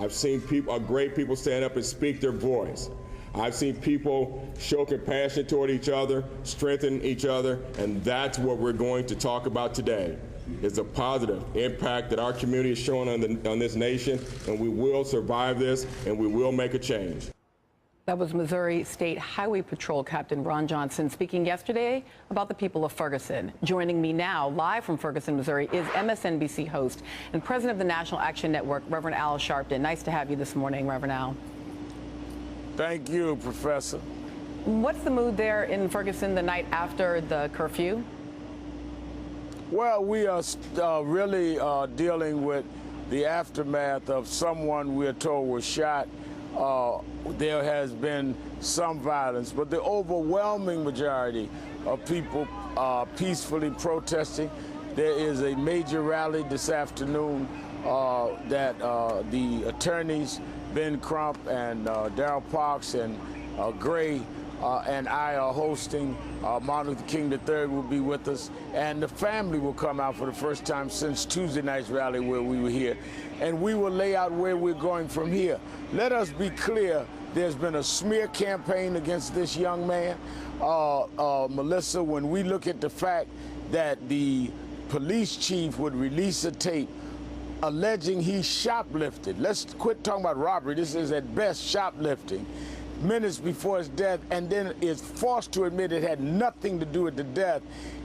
I've seen people, great people stand up and speak their voice. I've seen people show compassion toward each other, strengthen each other, and that's what we're going to talk about today, is the positive impact that our community is showing on this nation, and we will survive this, and we will make a change. That was Missouri State Highway Patrol Captain Ron Johnson speaking yesterday about the people of Ferguson. Joining me now, live from Ferguson, Missouri, is MSNBC host and president of the National Action Network, Reverend Al Sharpton. Nice to have you this morning, Reverend Al. Thank you, Professor. What's the mood there in Ferguson the night after the curfew? Well, we are really dealing with the aftermath of someone we're told was shot. There has been some violence, but the overwhelming majority of people are peacefully protesting. There is a major rally this afternoon that the attorneys, Ben Crump and Darrell Parks and Gray and I are hosting. Martin Luther King III will be with us, and the family will come out for the first time since Tuesday night's rally where we were here, and we will lay out where we're going from here. Let us be clear, there's been a smear campaign against this young man. Melissa, when we look at the fact that the police chief would release a tape alleging he shoplifted, let's quit talking about robbery, this is at best shoplifting, minutes before his death, and then is forced to admit it had nothing to do with the death,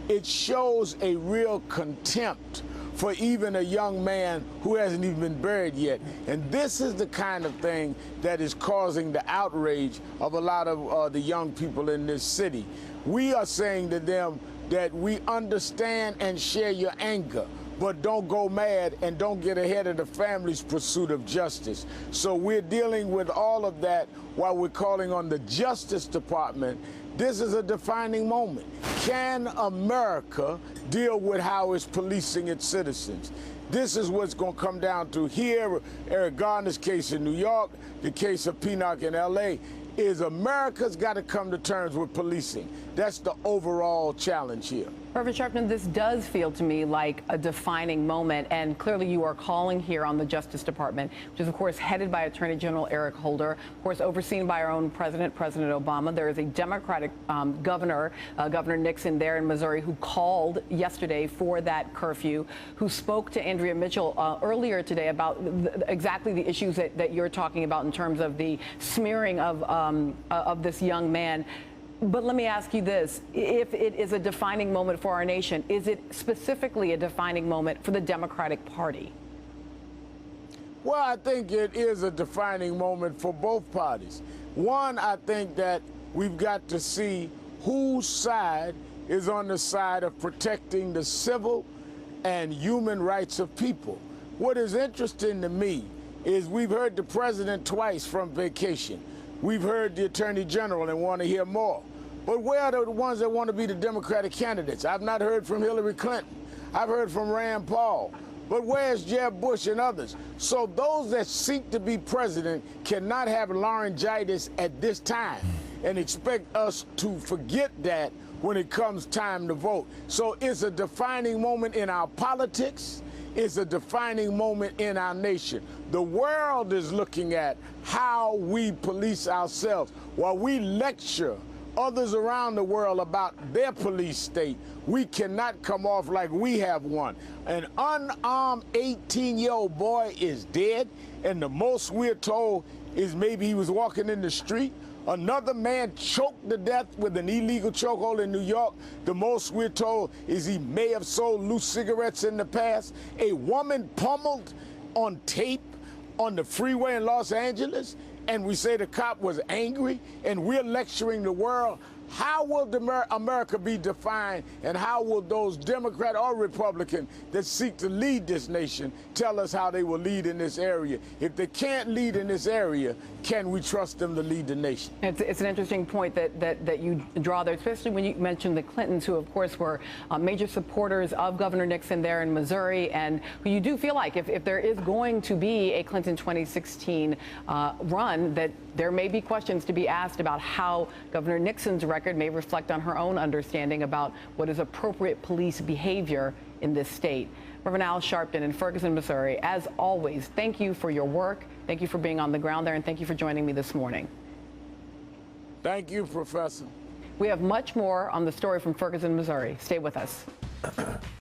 it shows a real contempt for even a young man who hasn't even been buried yet. And this is the kind of thing that is causing the outrage of a lot of the young people in this city. We are saying to them that we understand and share your anger, but don't go mad and don't get ahead of the family's pursuit of justice. So we're dealing with all of that while we're calling on the Justice Department. This is a defining moment. Can America deal with how it's policing its citizens? This is what's going to come down to here. Eric Garner's case in New York, the case of Pinnock in L.A., is America's got to come to terms with policing. That's the overall challenge here. Reverend Sharpton, this does feel to me like a defining moment, and clearly you are calling here on the Justice Department, which is, of course, headed by Attorney General Eric Holder, of course, overseen by our own president, President Obama. There is a Democratic governor, Governor Nixon, there in Missouri, who called yesterday for that curfew, who spoke to Andrea Mitchell earlier today about exactly the issues that you're talking about in terms of the smearing of this young man. But let me ask you this. If it is a defining moment for our nation, is it specifically a defining moment for the Democratic Party? Well, I think it is a defining moment for both parties. One, I think that we've got to see whose side is on the side of protecting the civil and human rights of people. What is interesting to me is we've heard the president twice from vacation. We've heard the Attorney General and want to hear more. But where are the ones that want to be the Democratic candidates? I've not heard from Hillary Clinton. I've heard from Rand Paul. But where's Jeb Bush and others? So those that seek to be president cannot have laryngitis at this time and expect us to forget that when it comes time to vote. So it's a defining moment in our politics. It's a defining moment in our nation. The world is looking at how we police ourselves. While we lecture others around the world about their police state, we cannot come off like we have one. An unarmed 18-year-old boy is dead, and the most we're told is maybe he was walking in the street. Another man choked to death with an illegal chokehold in New York. The most we're told is he may have sold loose cigarettes in the past. A woman pummeled on tape on the freeway in Los Angeles, and we say the cop was angry, and we're lecturing the world. How will America be defined, and how will those Democrat or Republican that seek to lead this nation tell us how they will lead in this area? If they can't lead in this area, can we trust them to lead the nation? It's an interesting point that you draw there, especially when you mentioned the Clintons, who, of course, were major supporters of Governor Nixon there in Missouri, and who you do feel like if there is going to be a Clinton 2016 run, that there may be questions to be asked about how Governor Nixon's record may reflect on her own understanding about what is appropriate police behavior in this state. Reverend Al Sharpton in Ferguson, Missouri. As always, thank you for your work. Thank you for being on the ground there, and thank you for joining me this morning. Thank you, Professor. We have much more on the story from Ferguson, Missouri. Stay with us.